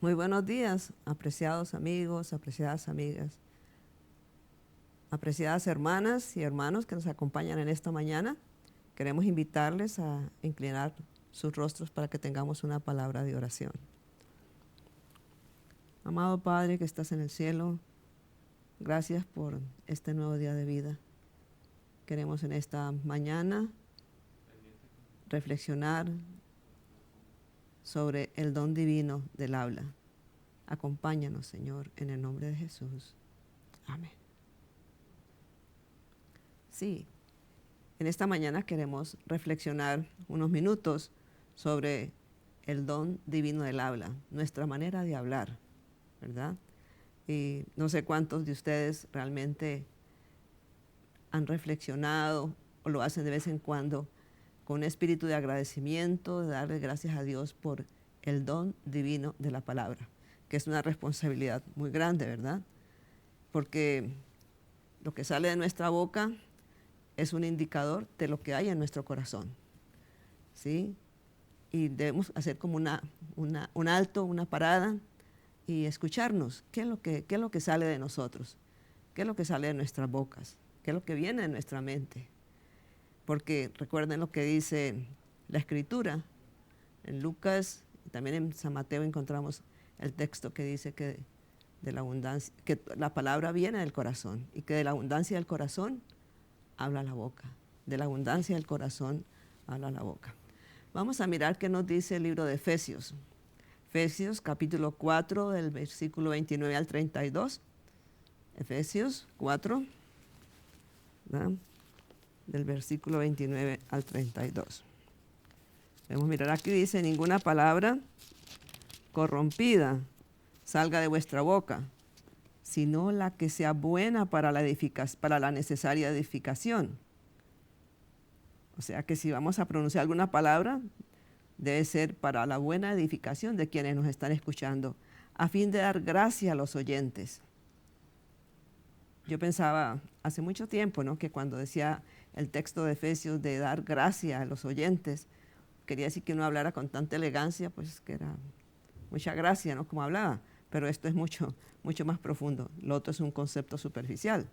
Muy buenos días, apreciados amigos, apreciadas amigas, apreciadas hermanas y hermanos que nos acompañan en esta mañana. Queremos invitarles a inclinar sus rostros para que tengamos una palabra de oración. Amado Padre que estás en el cielo, gracias por este nuevo día de vida. Queremos en esta mañana reflexionar sobre el don divino del habla. Acompáñanos, Señor, en el nombre de Jesús. Amén. Sí, en esta mañana queremos reflexionar unos minutos sobre el don divino del habla, nuestra manera de hablar, ¿verdad? Y no sé cuántos de ustedes realmente han reflexionado o lo hacen de vez en cuando con un espíritu de agradecimiento, de darle gracias a Dios por el don divino de la palabra, que es una responsabilidad muy grande, ¿verdad? Porque lo que sale de nuestra boca es un indicador de lo que hay en nuestro corazón, ¿sí? Y debemos hacer como un alto, una parada y escucharnos. ¿Qué es lo que sale de nosotros? ¿Qué es lo que sale de nuestras bocas? ¿Qué es lo que viene de nuestra mente? Porque recuerden lo que dice la Escritura. En Lucas y también en San Mateo encontramos el texto que dice que de la abundancia, que la palabra viene del corazón y que de la abundancia del corazón habla la boca. De la abundancia del corazón habla la boca. Vamos a mirar qué nos dice el libro de Efesios. Efesios capítulo 4 del versículo 29 al 32. Efesios 4, ¿verdad? Del versículo 29 al 32. Vamos a mirar aquí, dice: ninguna palabra corrompida salga de vuestra boca, sino la que sea buena para la necesaria edificación. O sea que si vamos a pronunciar alguna palabra, debe ser para la buena edificación de quienes nos están escuchando, a fin de dar gracia a los oyentes. Yo pensaba hace mucho tiempo, ¿no?, que cuando decía el texto de Efesios de dar gracia a los oyentes, quería decir que uno hablara con tanta elegancia, pues que era mucha gracia, ¿no?, como hablaba. Pero esto es mucho más profundo. Lo otro es un concepto superficial.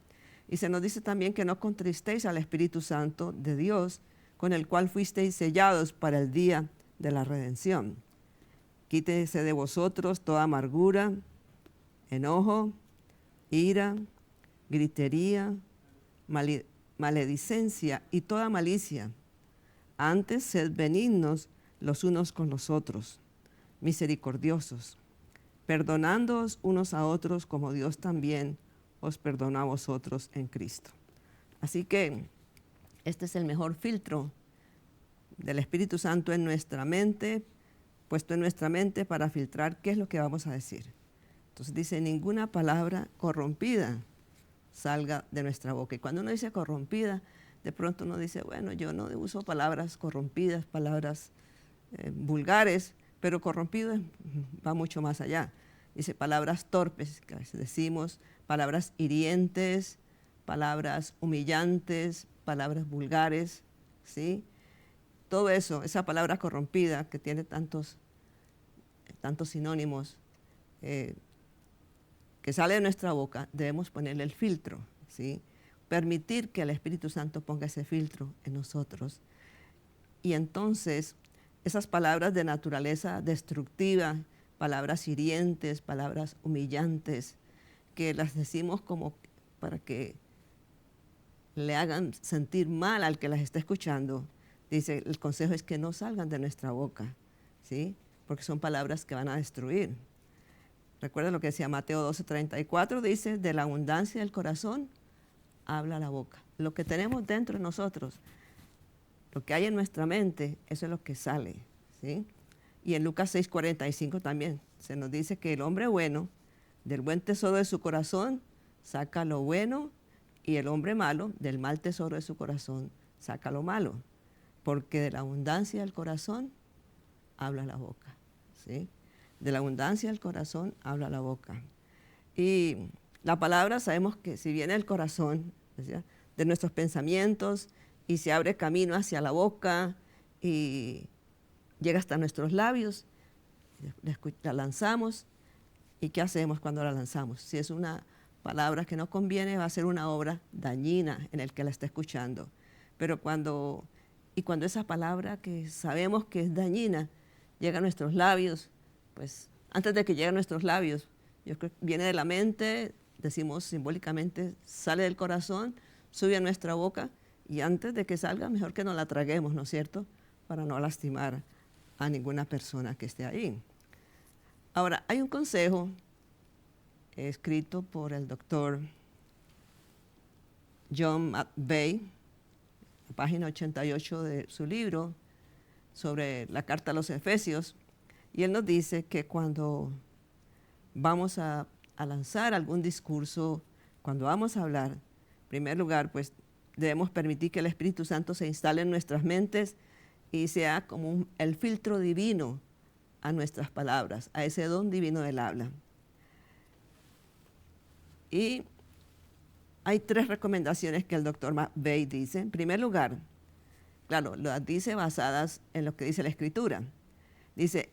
Y se nos dice también que no contristéis al Espíritu Santo de Dios, con el cual fuisteis sellados para el día de la redención. Quítese de vosotros toda amargura, enojo, ira, gritería, maledicencia y toda malicia. Antes sed benignos los unos con los otros, misericordiosos, perdonándoos unos a otros como Dios también os perdonó a vosotros en Cristo. Así que este es el mejor filtro del Espíritu Santo en nuestra mente, puesto en nuestra mente para filtrar qué es lo que vamos a decir. Entonces dice: ninguna palabra corrompida salga de nuestra boca. Y cuando uno dice corrompida, de pronto uno dice, bueno, yo no uso palabras corrompidas, palabras vulgares, pero corrompido va mucho más allá. Dice palabras torpes, que a veces decimos, palabras hirientes, palabras humillantes, palabras vulgares, ¿sí? Todo eso, esa palabra corrompida que tiene tantos sinónimos, que sale de nuestra boca, debemos ponerle el filtro, ¿sí? Permitir que el Espíritu Santo ponga ese filtro en nosotros. Y entonces, esas palabras de naturaleza destructiva, palabras hirientes, palabras humillantes, que las decimos como para que le hagan sentir mal al que las está escuchando, dice, el consejo es que no salgan de nuestra boca, ¿sí? Porque son palabras que van a destruir. Recuerda lo que decía Mateo 12:34, dice, de la abundancia del corazón habla la boca. Lo que tenemos dentro de nosotros, lo que hay en nuestra mente, eso es lo que sale, ¿sí? Y en Lucas 6:45 también se nos dice que el hombre bueno, del buen tesoro de su corazón, saca lo bueno, y el hombre malo, del mal tesoro de su corazón, saca lo malo. Porque de la abundancia del corazón habla la boca, ¿sí? De la abundancia del corazón habla la boca. Y la palabra, sabemos que si viene del corazón, ¿sí?, de nuestros pensamientos, y se abre camino hacia la boca y llega hasta nuestros labios, la lanzamos, ¿Y qué hacemos cuando la lanzamos? Si es una palabra que no conviene, va a ser una obra dañina en el que la está escuchando. Pero cuando esa palabra que sabemos que es dañina llega a nuestros labios, pues antes de que llegue a nuestros labios, yo creo que viene de la mente, decimos simbólicamente, sale del corazón, sube a nuestra boca, y antes de que salga, mejor que no la traguemos, ¿no es cierto?, para no lastimar a ninguna persona que esté ahí. Ahora, hay un consejo escrito por el doctor John McVeigh, página 88 de su libro sobre la carta a los Efesios, y él nos dice que cuando vamos a lanzar algún discurso, cuando vamos a hablar, en primer lugar, pues debemos permitir que el Espíritu Santo se instale en nuestras mentes y sea como el filtro divino a nuestras palabras, a ese don divino del habla. Y hay 3 recomendaciones que el doctor McVeigh dice. En primer lugar, claro, las dice basadas en lo que dice la Escritura. Dice,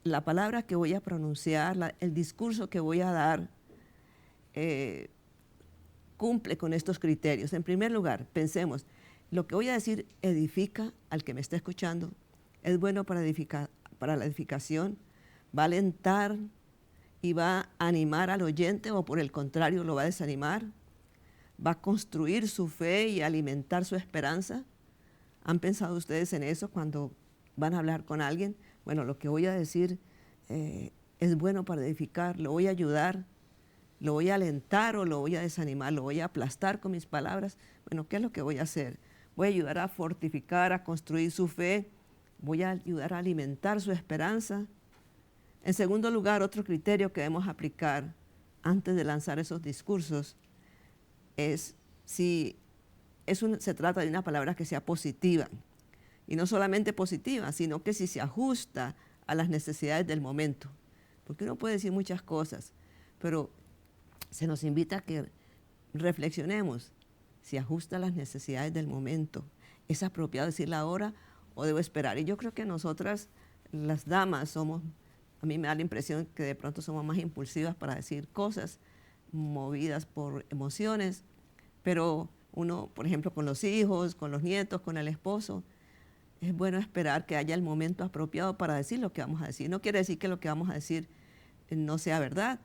la palabra que voy a pronunciar, el discurso que voy a dar, cumple con estos criterios. En primer lugar, pensemos, lo que voy a decir edifica al que me está escuchando, es bueno para la edificación, va a alentar y va a animar al oyente, o por el contrario lo va a desanimar, va a construir su fe y alimentar su esperanza. ¿Han pensado ustedes en eso cuando van a hablar con alguien? Bueno, lo que voy a decir es bueno para edificar, lo voy a ayudar, lo voy a alentar o lo voy a desanimar, lo voy a aplastar con mis palabras. Bueno, ¿qué es lo que voy a hacer? Voy a ayudar a fortificar, a construir su fe, voy a ayudar a alimentar su esperanza. En segundo lugar, otro criterio que debemos aplicar antes de lanzar esos discursos es si se trata de una palabra que sea positiva. Y no solamente positiva, sino que si se ajusta a las necesidades del momento. Porque uno puede decir muchas cosas, pero se nos invita a que reflexionemos si ajusta a las necesidades del momento. ¿Es apropiado decirla ahora o debo esperar? Y yo creo que nosotras, las damas, a mí me da la impresión que de pronto somos más impulsivas para decir cosas, movidas por emociones, pero uno, por ejemplo, con los hijos, con los nietos, con el esposo, es bueno esperar que haya el momento apropiado para decir lo que vamos a decir. No quiere decir que lo que vamos a decir no sea verdad,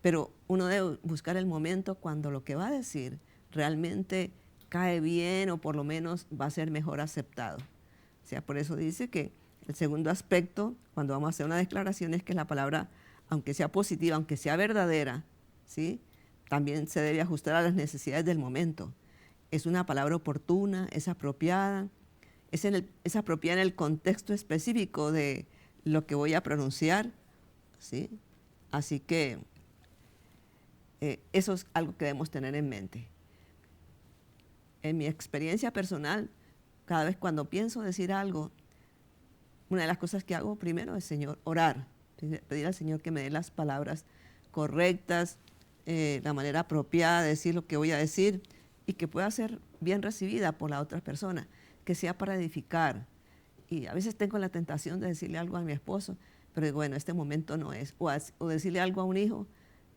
pero uno debe buscar el momento cuando lo que va a decir realmente cae bien o por lo menos va a ser mejor aceptado. O sea, por eso dice que el segundo aspecto, cuando vamos a hacer una declaración, es que la palabra, aunque sea positiva, aunque sea verdadera, ¿sí?, también se debe ajustar a las necesidades del momento. Es una palabra oportuna, es apropiada, es apropiada en el contexto específico de lo que voy a pronunciar, ¿sí? Así que eso es algo que debemos tener en mente. En mi experiencia personal, cada vez cuando pienso decir algo, una de las cosas que hago primero es, Señor, orar, pedir al Señor que me dé las palabras correctas, la manera apropiada de decir lo que voy a decir y que pueda ser bien recibida por la otra persona, que sea para edificar. Y a veces tengo la tentación de decirle algo a mi esposo, pero digo, bueno, este momento no es. O decirle algo a un hijo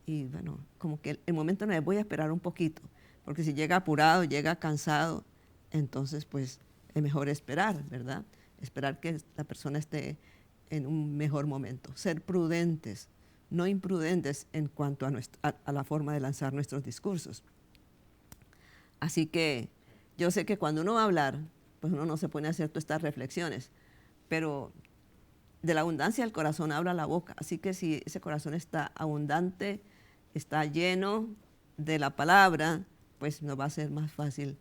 y bueno, como que el momento no es, voy a esperar un poquito, porque si llega apurado, llega cansado, entonces pues es mejor esperar, ¿verdad? Esperar que la persona esté en un mejor momento. Ser prudentes, no imprudentes en cuanto a la forma de lanzar nuestros discursos. Así que yo sé que cuando uno va a hablar, pues uno no se pone a hacer todas estas reflexiones, pero de la abundancia del corazón habla la boca. Así que si ese corazón está abundante, está lleno de la palabra, pues nos va a ser más fácil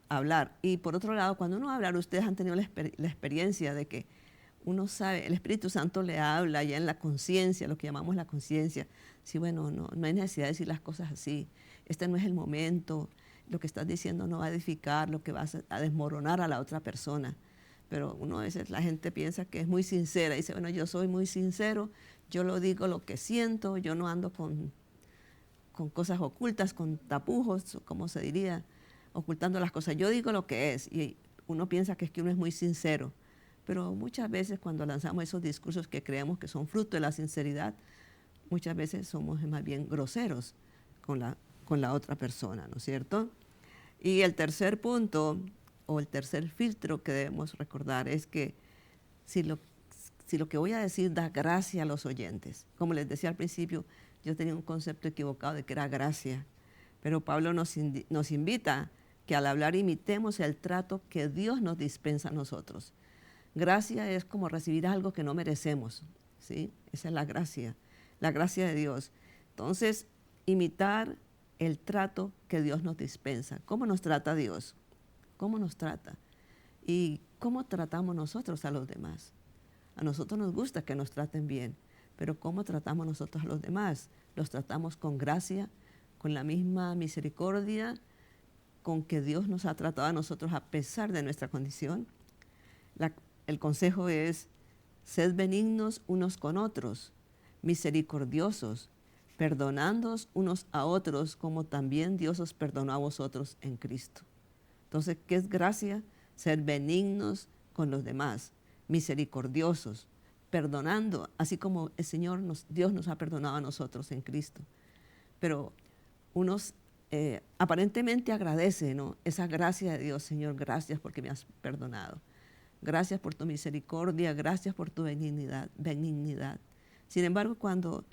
hablar. Y por otro lado, cuando uno va a hablar, ustedes han tenido la experiencia de que uno sabe, el Espíritu Santo le habla ya en la conciencia, lo que llamamos la conciencia. Sí, bueno, no hay necesidad de decir las cosas así. Este no es el momento. Lo que estás diciendo no va a edificar, lo que va a desmoronar a la otra persona. Pero uno a veces, la gente piensa que es muy sincera. Dice, bueno, yo soy muy sincero, yo lo digo lo que siento, yo no ando con cosas ocultas, con tapujos, como se diría, ocultando las cosas. Yo digo lo que es. Y uno piensa que es que uno es muy sincero. Pero muchas veces cuando lanzamos esos discursos que creemos que son fruto de la sinceridad, muchas veces somos más bien groseros con la otra persona, ¿no es cierto? Y el tercer punto, o el tercer filtro que debemos recordar es que si lo que voy a decir da gracia a los oyentes. Como les decía al principio, yo tenía un concepto equivocado de que era gracia, pero Pablo nos invita que al hablar imitemos el trato que Dios nos dispensa a nosotros. Gracia es como recibir algo que no merecemos, ¿sí? Esa es la gracia de Dios. Entonces, imitar el trato que Dios nos dispensa. ¿Cómo nos trata Dios? ¿Cómo nos trata? ¿Y cómo tratamos nosotros a los demás? A nosotros nos gusta que nos traten bien, pero ¿cómo tratamos nosotros a los demás? Los tratamos con gracia, con la misma misericordia con que Dios nos ha tratado a nosotros a pesar de nuestra condición. El consejo es, sed benignos unos con otros, misericordiosos, perdonándoos unos a otros como también Dios os perdonó a vosotros en Cristo. Entonces, ¿qué es gracia? Ser benignos con los demás, misericordiosos, perdonando, así como el Señor, Dios nos ha perdonado a nosotros en Cristo. Pero unos aparentemente agradecen, ¿no?, esa gracia de Dios. Señor, gracias porque me has perdonado. Gracias por tu misericordia, gracias por tu benignidad. Sin embargo, cuando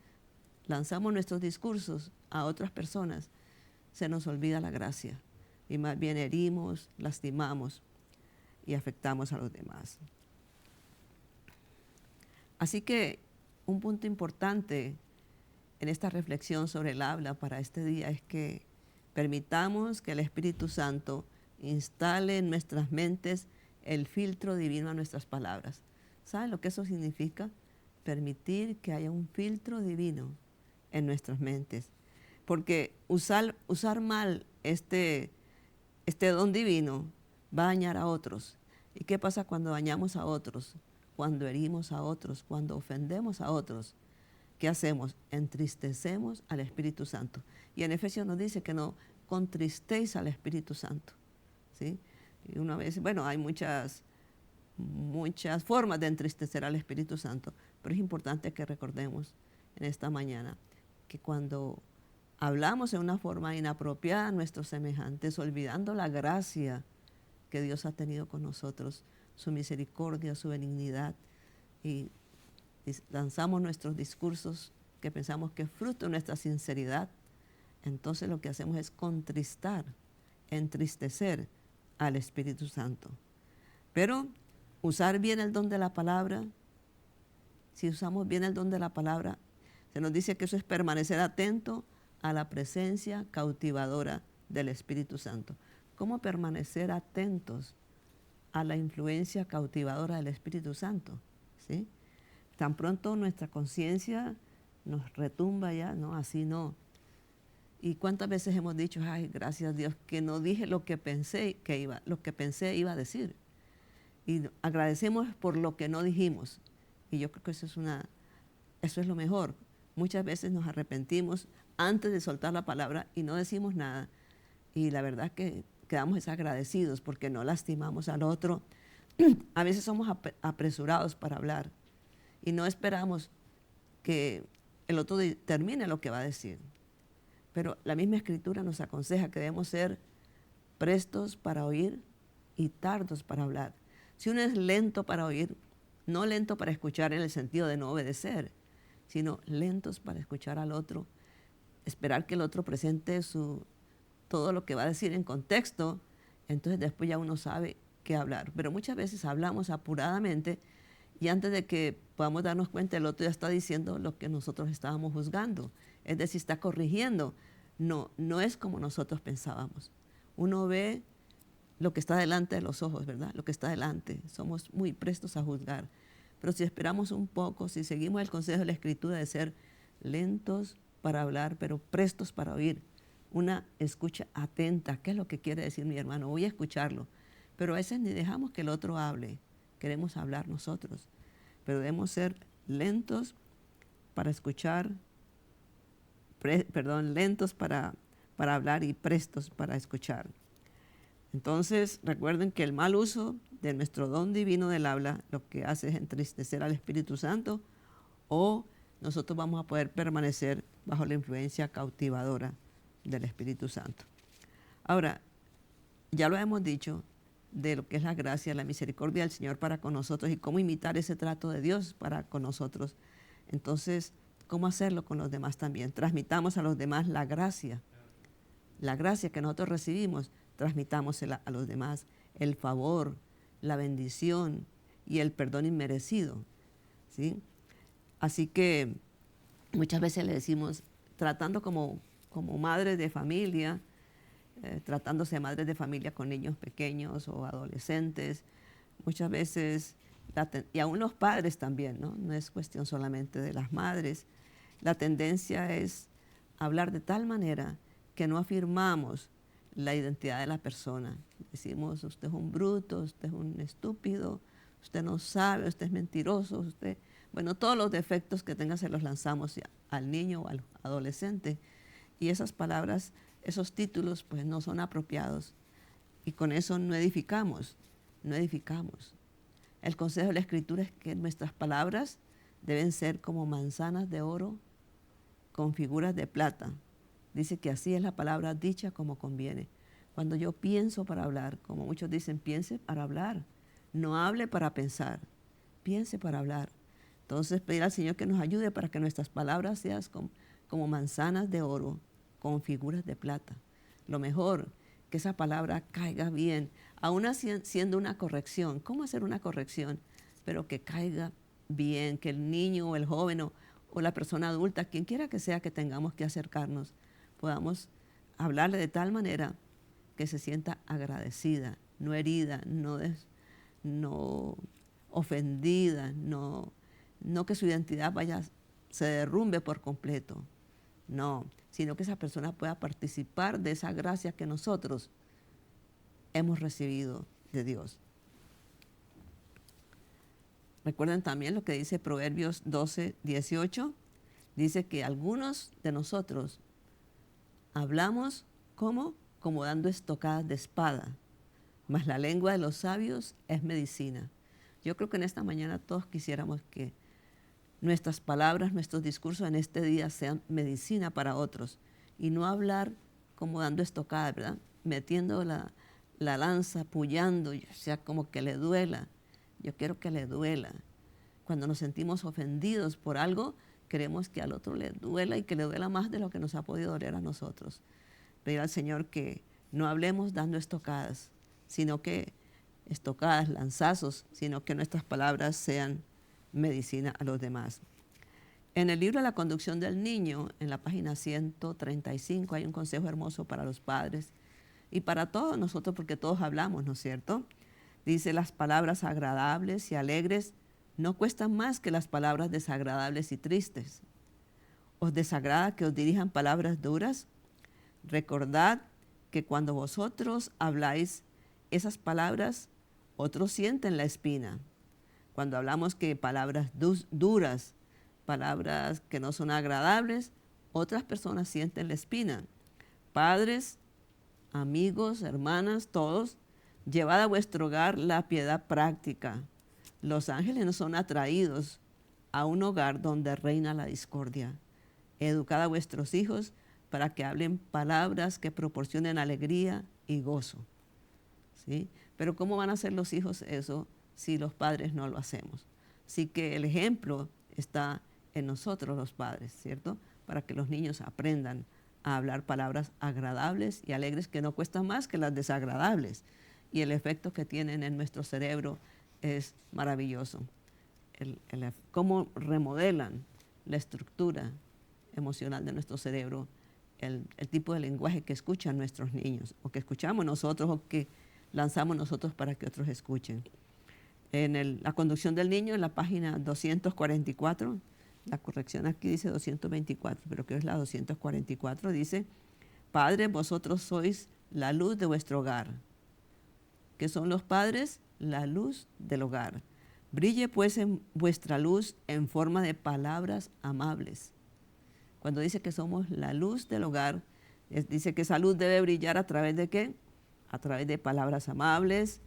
lanzamos nuestros discursos a otras personas, se nos olvida la gracia y más bien herimos, lastimamos y afectamos a los demás. Así que un punto importante en esta reflexión sobre el habla para este día es que permitamos que el Espíritu Santo instale en nuestras mentes el filtro divino a nuestras palabras. ¿Saben lo que eso significa? Permitir que haya un filtro divino en nuestras mentes. Porque usar mal este don divino va a dañar a otros. ¿Y qué pasa cuando dañamos a otros? Cuando herimos a otros, cuando ofendemos a otros. ¿Qué hacemos? Entristecemos al Espíritu Santo. Y en Efesios nos dice que no contristéis al Espíritu Santo, ¿sí? Y una vez, bueno, hay muchas formas de entristecer al Espíritu Santo, pero es importante que recordemos en esta mañana que cuando hablamos de una forma inapropiada a nuestros semejantes, olvidando la gracia que Dios ha tenido con nosotros, su misericordia, su benignidad, y lanzamos nuestros discursos que pensamos que es fruto de nuestra sinceridad, entonces lo que hacemos es contristar, entristecer al Espíritu Santo. Pero usar bien el don de la palabra, si usamos bien el don de la palabra, se nos dice que eso es permanecer atento a la presencia cautivadora del Espíritu Santo. ¿Cómo permanecer atentos a la influencia cautivadora del Espíritu Santo? ¿Sí? Tan pronto nuestra conciencia nos retumba ya, no, así no. ¿Y cuántas veces hemos dicho, ay, gracias a Dios, que no dije lo que pensé iba a decir? Y agradecemos por lo que no dijimos. Y yo creo que eso es lo mejor. Muchas veces nos arrepentimos antes de soltar la palabra y no decimos nada. Y la verdad que quedamos desagradecidos porque no lastimamos al otro. A veces somos apresurados para hablar y no esperamos que el otro termine lo que va a decir. Pero la misma Escritura nos aconseja que debemos ser prestos para oír y tardos para hablar. Si uno es lento para oír, no lento para escuchar en el sentido de no obedecer, sino lentos para escuchar al otro, esperar que el otro presente todo lo que va a decir en contexto, entonces después ya uno sabe qué hablar. Pero muchas veces hablamos apuradamente y antes de que podamos darnos cuenta, el otro ya está diciendo lo que nosotros estábamos juzgando. Es decir, está corrigiendo. No es como nosotros pensábamos. Uno ve lo que está delante de los ojos, ¿verdad? Lo que está delante. Somos muy prestos a juzgar. Pero si esperamos un poco, si seguimos el consejo de la Escritura de ser lentos para hablar, pero prestos para oír, una escucha atenta. ¿Qué es lo que quiere decir mi hermano? Voy a escucharlo. Pero a veces ni dejamos que el otro hable. Queremos hablar nosotros. Pero debemos ser lentos para escuchar, lentos para hablar y prestos para escuchar. Entonces, recuerden que el mal uso de nuestro don divino del habla lo que hace es entristecer al Espíritu Santo, o nosotros vamos a poder permanecer bajo la influencia cautivadora del Espíritu Santo. Ahora, ya lo hemos dicho de lo que es la gracia, la misericordia del Señor para con nosotros y cómo imitar ese trato de Dios para con nosotros. Entonces, ¿cómo hacerlo con los demás también? Transmitamos a los demás la gracia que nosotros recibimos, transmitámosela a los demás, el favor, la bendición y el perdón inmerecido, ¿sí? Así que muchas veces le decimos, tratando como madres de familia, tratándose de madres de familia con niños pequeños o adolescentes, muchas veces, y aún los padres también, ¿no? No es cuestión solamente de las madres, la tendencia es hablar de tal manera que no afirmamos la identidad de la persona. Decimos, usted es un bruto, usted es un estúpido, usted no sabe, usted es mentiroso, usted... Bueno, todos los defectos que tenga se los lanzamos al niño o al adolescente. Y esas palabras, esos títulos, pues no son apropiados. Y con eso no edificamos, no edificamos. El consejo de la Escritura es que nuestras palabras deben ser como manzanas de oro con figuras de plata. Dice que así es la palabra dicha como conviene. Cuando yo pienso para hablar, como muchos dicen, piense para hablar. No hable para pensar, piense para hablar. Entonces pedir al Señor que nos ayude para que nuestras palabras sean como manzanas de oro con figuras de plata. Lo mejor, que esa palabra caiga bien, aún así siendo una corrección. ¿Cómo hacer una corrección? Pero que caiga bien, que el niño o el joven o la persona adulta, quien quiera que sea que tengamos que acercarnos, podamos hablarle de tal manera que se sienta agradecida, no herida, no ofendida, no que su identidad se derrumbe por completo, no, sino que esa persona pueda participar de esa gracia que nosotros hemos recibido de Dios. Recuerden también lo que dice Proverbios 12, 18, dice que algunos de nosotros hablamos como dando estocadas de espada, mas la lengua de los sabios es medicina. Yo creo que en esta mañana todos quisiéramos que nuestras palabras, nuestros discursos en este día sean medicina para otros y no hablar como dando estocadas, ¿verdad? Metiendo la lanza, pullando, o sea, como que le duela. Yo quiero que le duela. Cuando nos sentimos ofendidos por algo, queremos que al otro le duela y que le duela más de lo que nos ha podido doler a nosotros. Pedir al Señor que no hablemos dando estocadas, lanzazos, sino que nuestras palabras sean medicina a los demás. En el libro La conducción del niño, en la página 135, hay un consejo hermoso para los padres y para todos nosotros, porque todos hablamos, ¿no es cierto? Dice, las palabras agradables y alegres no cuestan más que las palabras desagradables y tristes. ¿Os desagrada que os dirijan palabras duras? Recordad que cuando vosotros habláis esas palabras, otros sienten la espina. Cuando hablamos que palabras duras, palabras que no son agradables, otras personas sienten la espina. Padres, amigos, hermanas, todos, llevad a vuestro hogar la piedad práctica. Los ángeles no son atraídos a un hogar donde reina la discordia. Educad a vuestros hijos para que hablen palabras que proporcionen alegría y gozo. ¿Sí? Pero ¿cómo van a hacer los hijos eso si los padres no lo hacemos? Así que el ejemplo está en nosotros los padres, ¿cierto? Para que los niños aprendan a hablar palabras agradables y alegres que no cuestan más que las desagradables. Y el efecto que tienen en nuestro cerebro es maravilloso. Cómo remodelan la estructura emocional de nuestro cerebro, el tipo de lenguaje que escuchan nuestros niños, o que escuchamos nosotros, o que lanzamos nosotros para que otros escuchen. En la conducción del niño, en la página 244, la corrección aquí dice 224, pero creo que es la 244, dice, padres, vosotros sois la luz de vuestro hogar. ¿Qué son los padres? La luz del hogar. Brille pues en vuestra luz en forma de palabras amables. Cuando dice que somos la luz del hogar, dice que esa luz debe brillar a través de ¿qué? a través de palabras amables,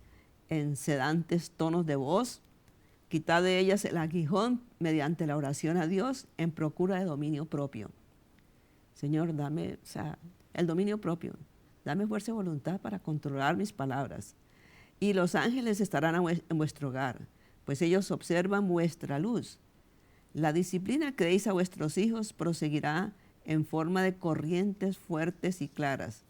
en sedantes tonos de voz. Quitad de ellas el aguijón mediante la oración a Dios en procura de dominio propio. Señor, dame, el dominio propio. Dame fuerza y voluntad para controlar mis palabras. Y los ángeles estarán en vuestro hogar, pues ellos observan vuestra luz. La disciplina que deis a vuestros hijos proseguirá en forma de corrientes fuertes y claras,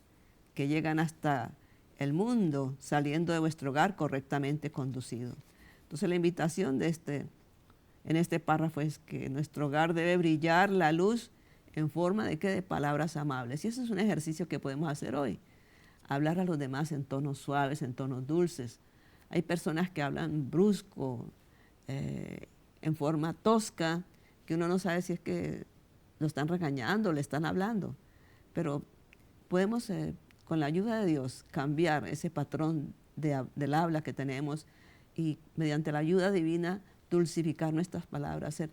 que llegan hasta el mundo, saliendo de vuestro hogar correctamente conducido. Entonces la invitación en este párrafo es que en nuestro hogar debe brillar la luz en forma de palabras amables. Y eso es un ejercicio que podemos hacer hoy. Hablar a los demás en tonos suaves, en tonos dulces. Hay personas que hablan brusco, en forma tosca, que uno no sabe si es que lo están regañando, le están hablando. Pero podemos, con la ayuda de Dios, cambiar ese patrón del habla que tenemos y mediante la ayuda divina dulcificar nuestras palabras, hacer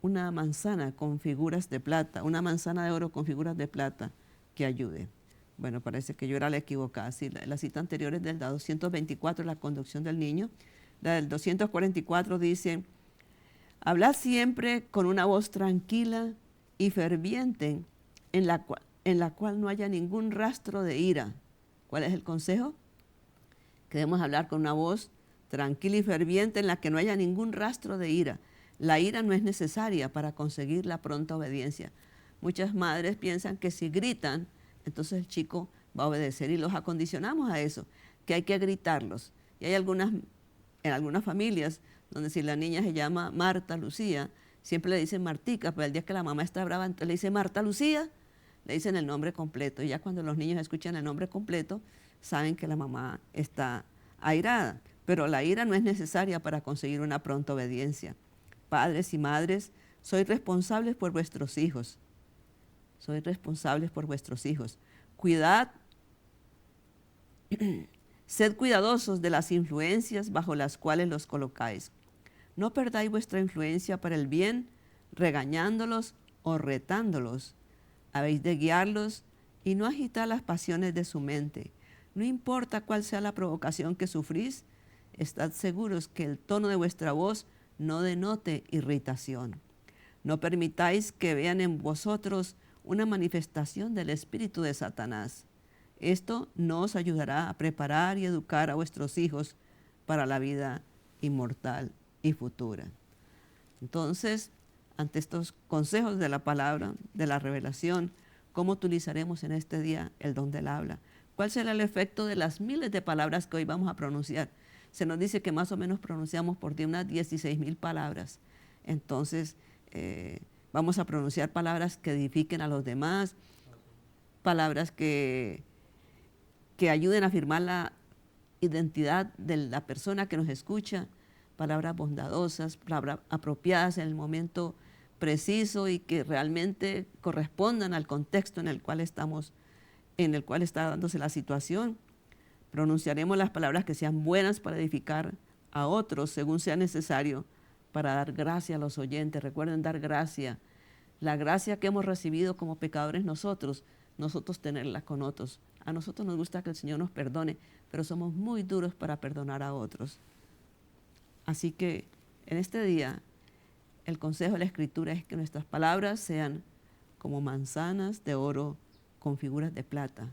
una manzana con figuras de plata, una manzana de oro con figuras de plata que ayude. Bueno, parece que yo era la equivocada. Sí, la cita anterior es del 224, la conducción del niño. La del 244 dice, hablad siempre con una voz tranquila y ferviente en la cual no haya ningún rastro de ira. ¿Cuál es el consejo? Que debemos hablar con una voz tranquila y ferviente en la que no haya ningún rastro de ira. La ira no es necesaria para conseguir la pronta obediencia. Muchas madres piensan que si gritan, entonces el chico va a obedecer y los acondicionamos a eso, que hay que gritarlos. Y hay en algunas familias donde si la niña se llama Marta Lucía, siempre le dicen Martica, pero el día que la mamá está brava, entonces le dice Marta Lucía, le dicen el nombre completo. Y ya cuando los niños escuchan el nombre completo, saben que la mamá está airada. Pero la ira no es necesaria para conseguir una pronta obediencia. Padres y madres, sois responsables por vuestros hijos. Sois responsables por vuestros hijos. Cuidad, sed cuidadosos de las influencias bajo las cuales los colocáis. No perdáis vuestra influencia para el bien, regañándolos o retándolos. Habéis de guiarlos y no agitar las pasiones de su mente. No importa cuál sea la provocación que sufrís, estad seguros que el tono de vuestra voz no denote irritación. No permitáis que vean en vosotros una manifestación del espíritu de Satanás. Esto no os ayudará a preparar y educar a vuestros hijos para la vida inmortal y futura. Entonces, ante estos consejos de la palabra, de la revelación, ¿cómo utilizaremos en este día el don del habla? ¿Cuál será el efecto de las miles de palabras que hoy vamos a pronunciar? Se nos dice que más o menos pronunciamos por día unas 16,000 palabras. Entonces, vamos a pronunciar palabras que edifiquen a los demás, palabras que ayuden a afirmar la identidad de la persona que nos escucha, palabras bondadosas, palabras apropiadas en el momento preciso y que realmente correspondan al contexto en el cual está dándose la situación. Pronunciaremos las palabras que sean buenas para edificar a otros según sea necesario para dar gracia a los oyentes. Recuerden dar gracia. La gracia que hemos recibido como pecadores nosotros tenerla con otros. A nosotros nos gusta que el Señor nos perdone, pero somos muy duros para perdonar a otros. Así que en este día, el consejo de la Escritura es que nuestras palabras sean como manzanas de oro con figuras de plata.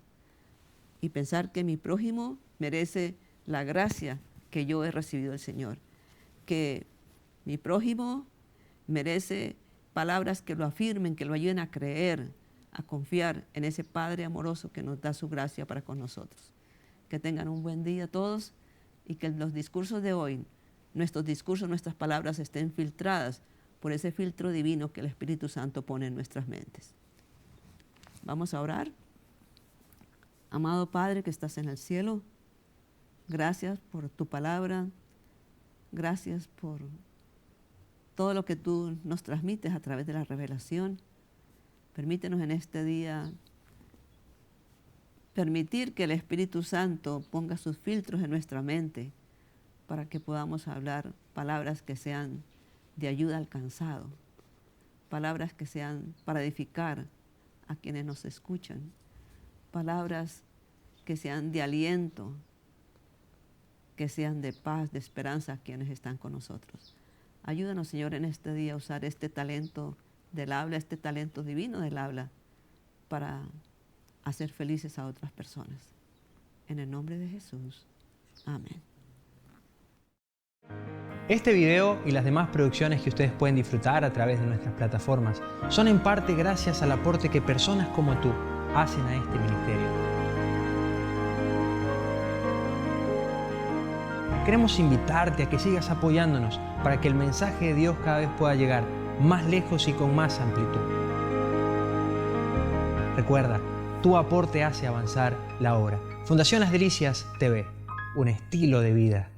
Y pensar que mi prójimo merece la gracia que yo he recibido del Señor. Que mi prójimo merece palabras que lo afirmen, que lo ayuden a creer, a confiar en ese Padre amoroso que nos da su gracia para con nosotros. Que tengan un buen día todos y que los discursos de hoy, nuestros discursos, nuestras palabras estén filtradas por ese filtro divino que el Espíritu Santo pone en nuestras mentes. Vamos a orar. Amado Padre que estás en el cielo, gracias por tu palabra, gracias por todo lo que tú nos transmites a través de la revelación. Permítenos en este día permitir que el Espíritu Santo ponga sus filtros en nuestra mente para que podamos hablar palabras que sean de ayuda al cansado, palabras que sean para edificar a quienes nos escuchan, palabras que sean de aliento, que sean de paz, de esperanza a quienes están con nosotros. Ayúdanos, Señor, en este día a usar este talento del habla, este talento divino del habla, para hacer felices a otras personas. En el nombre de Jesús. Amén. Este video y las demás producciones que ustedes pueden disfrutar a través de nuestras plataformas son en parte gracias al aporte que personas como tú hacen a este ministerio. Queremos invitarte a que sigas apoyándonos para que el mensaje de Dios cada vez pueda llegar más lejos y con más amplitud. Recuerda, tu aporte hace avanzar la obra. Fundación Las Delicias TV, un estilo de vida.